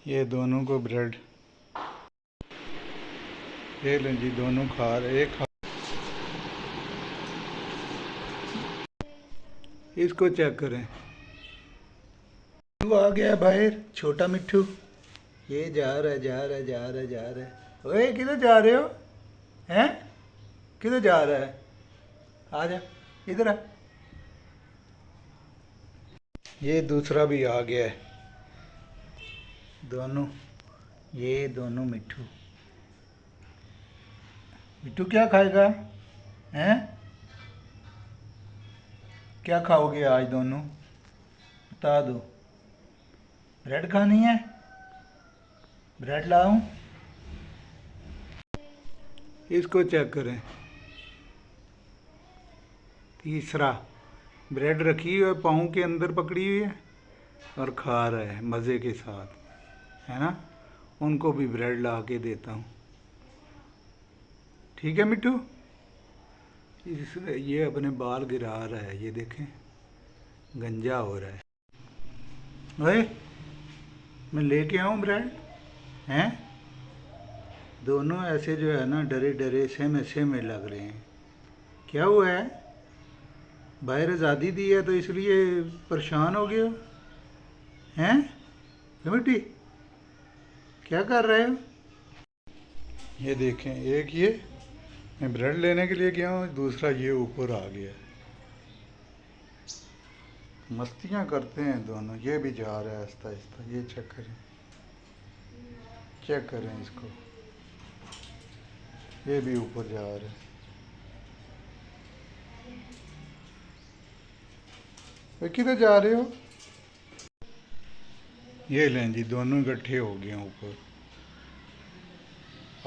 ये दोनों को ब्रेड, ये लें जी, दोनों खा रहे, एक खा, इसको चेक करें। मिट्ठू आ गया बाहर, छोटा मिट्ठू, ये जा रहा है, जा रहा है, जा रहा है, जा रहा है। ओए किधर जा रहे हो? हैं? किधर जा रहा है? आ जा, इधर आ। ये दूसरा भी आ गया है, दोनों, ये दोनों मिट्ठू। मिट्ठू क्या खाएगा? हैं? क्या खाओगे आज दोनों? बता दो। ब्रेड खानी है? ब्रेड लाऊं? इसको चेक करें। तीसरा, ब्रेड रखी हुई है, पाँव के अंदर पकड़ी हुई है और खा रहा है मज़े के साथ, है ना। उनको भी ब्रेड ला के देता हूँ, ठीक है मिट्टू। ये अपने बाल गिरा रहा है, ये देखें, गंजा हो रहा है। ओए, मैं लेके आऊँ ब्रेड? हैं? दोनों ऐसे जो है ना, डरे डरे सहमे में लग रहे हैं। क्या हुआ है? बाहर आज़ादी दी है तो इसलिए परेशान हो गए हो? हैं मिट्टी, क्या कर रहे हो? ये देखें, एक ये मैं ब्रेड लेने के लिए गया हूँ, दूसरा ये ऊपर आ गया। मस्तियाँ करते हैं दोनों। ये भी जा रहा है आहिस्ता आहिस्ता, ये चेक करें, चेक करें इसको, ये भी ऊपर जा रहा है। वे किधर जा रहे हो? ये लें जी, दोनों इकट्ठे हो गए हैं ऊपर।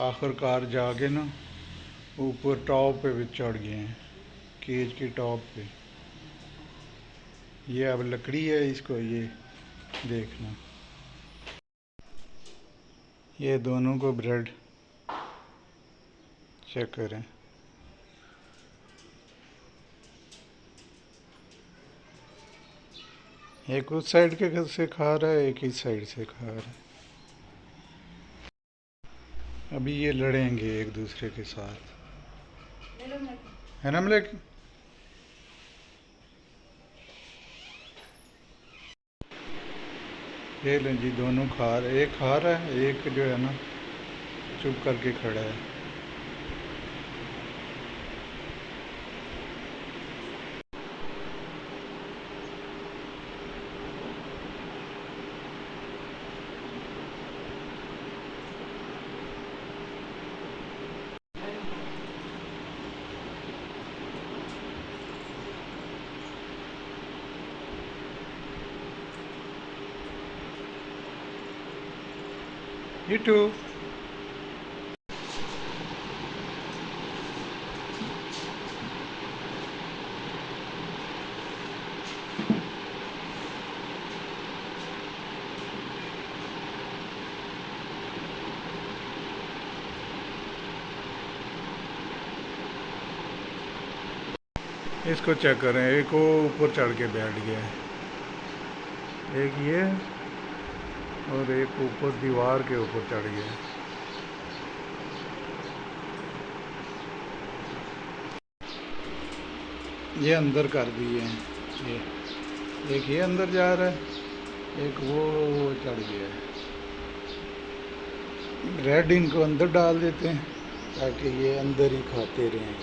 आखिरकार जाके ना ऊपर टॉप पे भी चढ़ गए हैं, केज की टॉप पे। ये अब लकड़ी है, इसको ये देखना। ये दोनों को ब्रेड चेक करें। एक उस साइड के से खा रहा है, एक इस साइड से खा रहा है। अभी ये लड़ेंगे एक दूसरे के साथ, है ना मलिक? ये लें जी, दोनों खा रहे, एक खा रहा है, एक जो है ना चुप करके खड़ा है। Itu. इसको चेक करें, एक वो ऊपर चढ़ के बैठ गया है, एक ये और एक ऊपर दीवार के ऊपर चढ़ गया। ये अंदर कर दिए हैं, ये एक ये अंदर जा रहा है, एक वो चढ़ गया है। ब्रेड इनको अंदर डाल देते हैं ताकि ये अंदर ही खाते रहें।